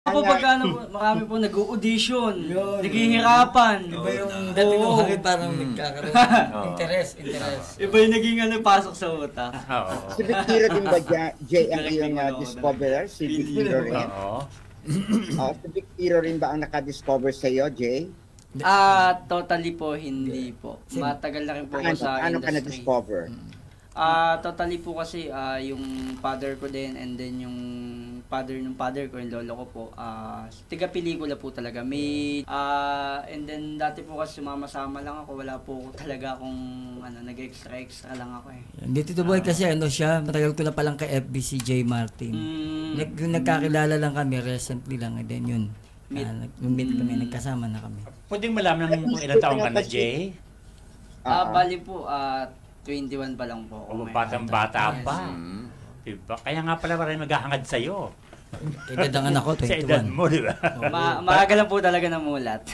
po pag marami po nag-audition, naghihirapan. Iba yung dating mo bakit parang nagkakaroon. Interest. Iba yung naging pasok sa utak. Si Vic Hero din ba, Jay, ang iyong discoverer? Si Vic Hero rin? Si Vic Hero rin ba ang nakadiscover sa iyo, Jay? Totally po, hindi po. Matagal na rin po ako sa ano industry. Ka na-discover? Totally po kasi yung father ko din and then yung father ko, yung lolo ko po, tiga-pelikula po talaga. And then dati po kasi sumama-sama lang ako, wala po ako talaga akong nag-extra lang ako eh. Dito boy kasi siya, matagal ko na palang kay FB si J. Martin. Nagkakilala lang kami, recently lang, and then yun. Meet kami, nagkasama na kami. Pwedeng malaman ng ilang taong ka na, Jay? Bali po, 21 pa lang po. Batang-bata pa. Diba? Kaya nga pala maraming maghahangad sa'yo. Edad ang anak ko, 21. Sa edad mo, di ba? Maaga lang po talaga namulat.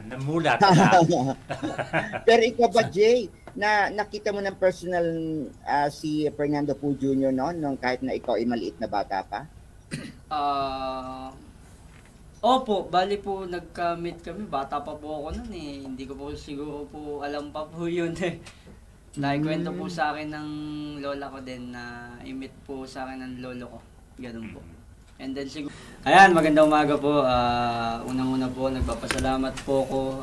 Namulat. Pero ikaw ba, Jay, nakita mo ng personal si Fernando Poe Jr. nung kahit na ikaw ay maliit na bata pa? Opo, bali po nagka-meet kami. Bata pa po ako nun eh. Hindi ko po siguro po alam pa po yun eh. Nakikwento po sa akin ng lola ko din na i-meet po sa akin ng lolo ko. Ganun po. And then siguro... Ayan, magandang umaga po. Unang-una po, nagpapasalamat po ko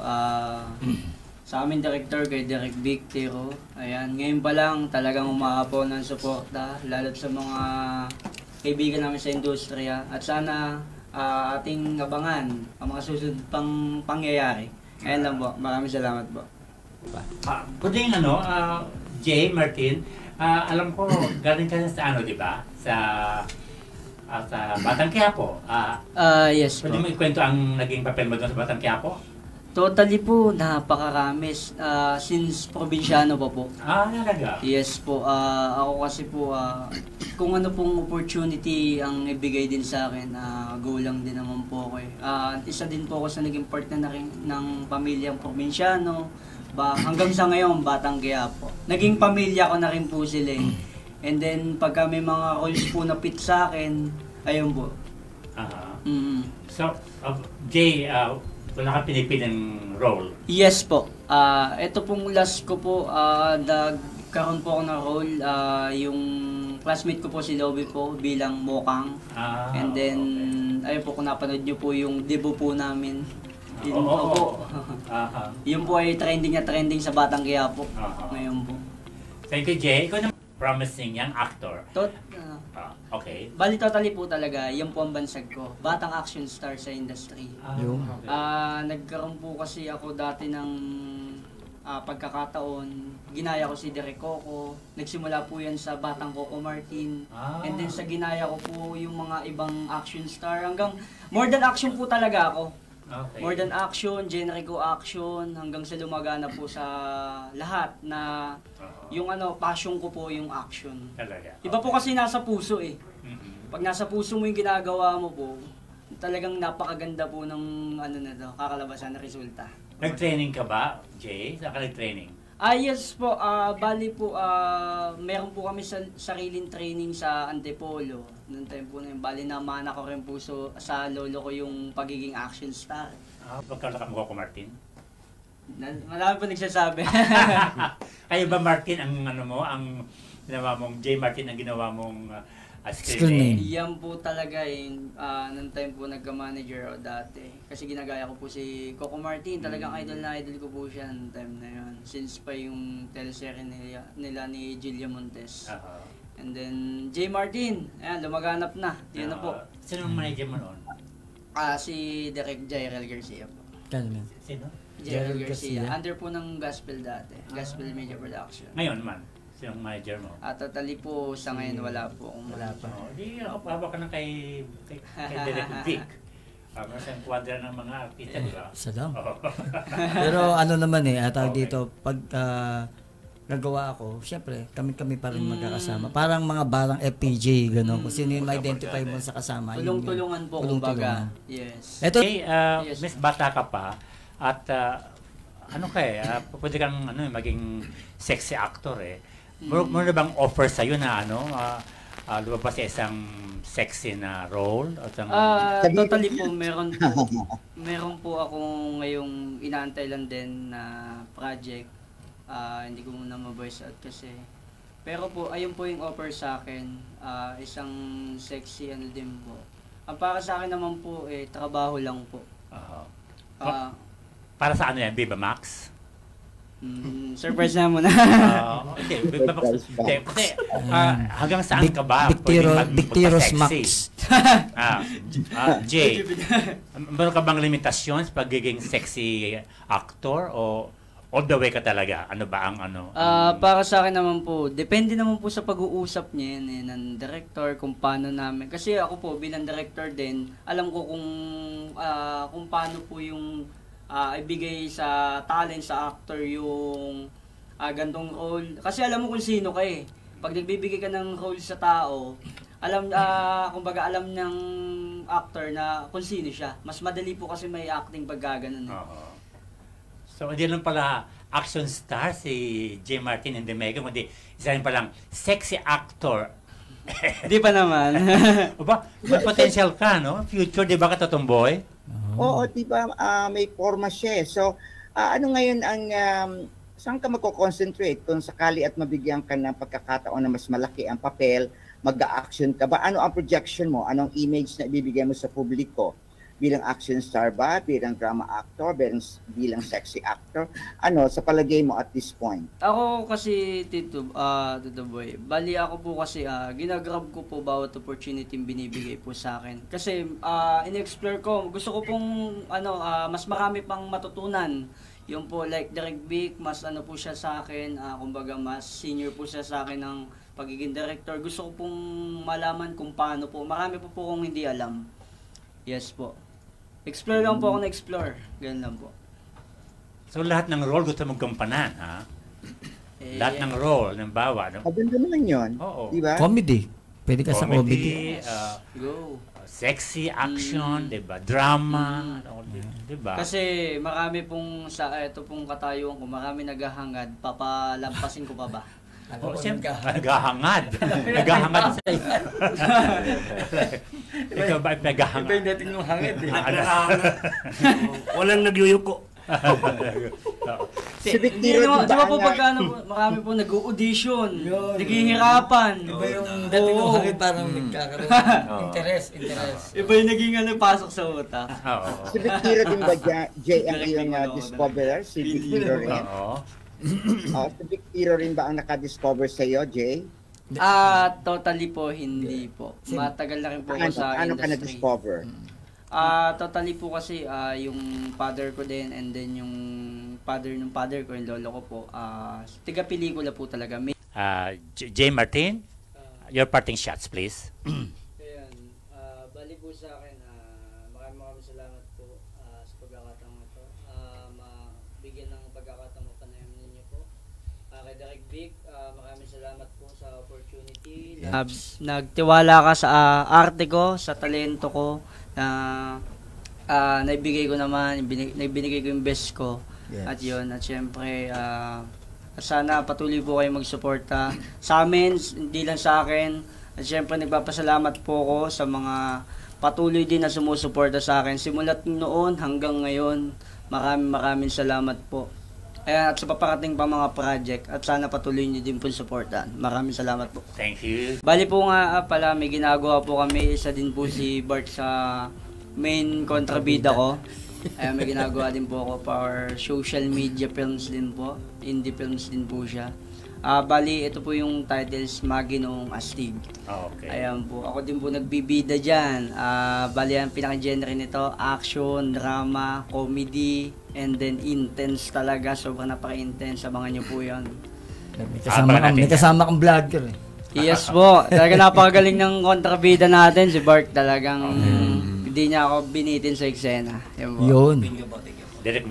sa aming director, kay Direk Victero. Ayan, ngayon pa lang talagang umaapaw ng suporta, lalo sa mga kaibigan namin sa industriya. At sana ating abangan ang mga susunod pang pangyayari. Ayan lang po. Maraming salamat po. Pwedeng Jay, Martin, alam ko, galing ka sa di ba? Sa Batang Quiapo. Yes po. Pwede mo ikwento ang naging papel mo doon sa Batang Quiapo? Totally po, napakarami. Since probinsyano pa po. Talaga? Yes po. Ako kasi po, kung ano pong opportunity ang ibigay din sa akin, go lang din naman po ako eh. Isa din po ako sa naging part na rin ng pamilyang probinsyano. Hanggang sa ngayon, Batang Quiapo. Naging pamilya ko na rin po sila eh. And then, pagka may mga roles po na fit sa akin, ayun po. So, Jay, wala ka pinipiling role? Yes po. Ito pong last ko po, nagkaroon po ako ng role. Yung classmate ko po si Lobby po bilang Mokang. And then, ayun po, kung napanood nyo po yung debut po namin. Yun po ay trending sa Batang Quiapo. Ngayon po. Thank you, Jay. Ikaw na promising young actor. Okay. Bali totally po talaga, yan po ang bansag ko. Batang action star sa industry. Nagkaroon po kasi ako dati ng pagkakataon. Ginaya ko si Derek Coco. Nagsimula po yan sa Batang Coco Martin. And then sa ginaya ko po yung mga ibang action star. Hanggang more than action po talaga ako. Okay. More than action, generico action, hanggang sa lumagana po sa lahat na yung passion ko po yung action. Talaga. Iba po kasi nasa puso eh. Pag nasa puso mo yung ginagawa mo po, talagang napakaganda po ng kakalabasan na resulta. Nag-training ka ba, Jay? Saan ka nag-training? Yes po, bali po, meron po kami sariling training sa Antipolo. Noong time po na yun, bali namana ko rin po sa lolo ko yung pagiging action star. Pagkalaka mo ko, Martin? Marami po nagsasabi. Kayo ba, Martin, ang ginawa mong, Jay Martin, ang ginawa mong screen name? Yan po talaga noong time po nagka-manager ako dati. Kasi ginagaya ko po si Coco Martin, talagang idol ko po siya noong time na yun. Since pa yung teleserye nila ni Julia Montes. And then, J. Martin, ayan, lumaganap na. Yun na po. Sino ang manager mo noon? Si Direk Jairel Garcia po. Sino? Jairel Garcia. Under po ng Gospel dati. Gospel Media Production. Ngayon man, sinong manager mo? Totally po, sa ngayon wala po. Wala pa. Di ako pahaba ka na kay Direk Vic. Para siyang kwadra ng mga artista, di ba? Isa lang. Pero naman tawag dito, pag nagawa ako, syempre, kami pa rin magkakasama. Parang mga barang FPJ, gano'n. Kung sino yung ma-identify mo sa kasama. Tulong-tulungan po, kumbaga. Yes. Ito, Miss Bata ka pa, at pwede kang maging sexy actor eh. Meron na bang offer sa'yo na lumabas sa isang sexy na role? O isang, Totally po, meron po akong ngayong inaantay lang din na project. Hindi ko muna ma-voice out kasi. Pero po, ayun po yung offer sa akin. Isang sexy ano din po. Ang para sa akin naman po, trabaho lang po. para sa ano yan? Viva Max? Surprise na muna. Okay, Viva Max. Okay, kasi hanggang saan ka ba? Victiros Max. Jay, meron ka bang limitasyon sa pagiging sexy actor o all the way ka talaga? Ano ba ang ano? Para sa akin naman po, depende naman po sa pag-uusap niya yan, ng director, kung paano namin. Kasi ako po, bilang director din, alam ko kung paano po yung ibigay sa talent, sa actor yung gantong role. Kasi alam mo kung sino ka eh. Pag nagbibigay ka ng role sa tao, kumbaga alam ng actor na kung sino siya. Mas madali po kasi may acting pag gaganon eh. So, hindi lang pala action star si J. Martin and the Mega, kundi isa rin palang sexy actor. Di pa naman. Aba, may potential ka, no? Future, di ba ka tatumboy? Oo, di ba may forma siya. So, ano ngayon ang saan ka magko-concentrate kung sakali at mabigyan ka ng pagkakataon na mas malaki ang papel, mag-action ka ba? Ano ang projection mo? Anong image na ibibigay mo sa publiko? Bilang action star ba? Bilang drama actor? Bilang sexy actor? Ano, sa palagay mo at this point? Ako kasi, Tito Boy, bali ako po kasi, ginagrab ko po bawat opportunity binibigay po sa akin. Kasi, in-explore ko, gusto ko pong, mas marami pang matutunan. Yung po, like Direk Vic, mas ano po siya sa akin, kumbaga mas senior po siya sa akin ng pagiging director. Gusto ko pong malaman kung paano po. Marami po kung hindi alam. Yes po. Explore lang po ako na-explore. Ganun lang po. So, lahat ng role gusto mong gampanan, ha? Lahat ng role, ng bawa. Maganda naman yun. Oo. Diba? Comedy. Pwede ka sa comedy. Go. Sexy, action, diba? Drama, diba? Kasi marami pong ito pong katayuan ko, marami naghahangad, papalampasin ko pa ba? Siyempre, naghahangad. Naghahangad sa iyo. Ikaw ba naghahangad? Iba yung dating ng hangad eh. Walang nagyuyuko. Si Victiro, di ba po pagka marami po nag-audition, naghihirapan. Iba yung dating ng hangin parang nagkakaroon ng interest. Iba yung naging pasok sa utak. Si Victiro din ba, Jay, ang iyong discoverer? Si Victiro rin? Si Victiro rin ba ang nakadiscover sa iyo, Jay? Totally po, hindi po. Matagal na rin po ako sa Ano ka industry. na-discover? Totally po kasi yung father ko din and then yung father ko, yung lolo ko po, tiga pelikula po talaga. J. Martin, your parting shots, please. Ayan, bali po sa akin, maraming salamat po sa pagkakataon ito. Mabigyan ng pagkakataon mo panayam ninyo po. Kay Direk Vic, maraming salamat po sa opportunity. Nagtiwala ka sa arte ko, sa talento ko, na naibigay ko naman, naibinigay ko yung best ko. Yes. At yun, at syempre, sana patuloy po kayo magsuporta sa amin, hindi lang sa akin. At syempre, nagpapasalamat po ako sa mga patuloy din na sumusuporta sa akin. Simulat noon hanggang ngayon, maraming salamat po. At sa paparating pa mga project, at sana patuloy niyo din po suportahan. Maraming salamat po. Thank you. Bali po nga pala, may ginagawa po kami, isa din po si Bart sa main kontrabida ko. May ginagawa din po ako for social media films din po. Indie films din po siya. Bali, ito po yung titles, Maginoong Astig. Okay. Ayan po. Ako din po nagbibida dyan. Bali, ang pinaka-genre nito, action, drama, comedy, and then intense talaga. Sobrang napaka-intense. Abangan nyo po yan. May kasama kang vlogger eh. Yes po. Talaga napakagaling ng kontrabida natin. Si Bart talagang hindi niya ako binitin sa eksena. Yan po. Yun. Direct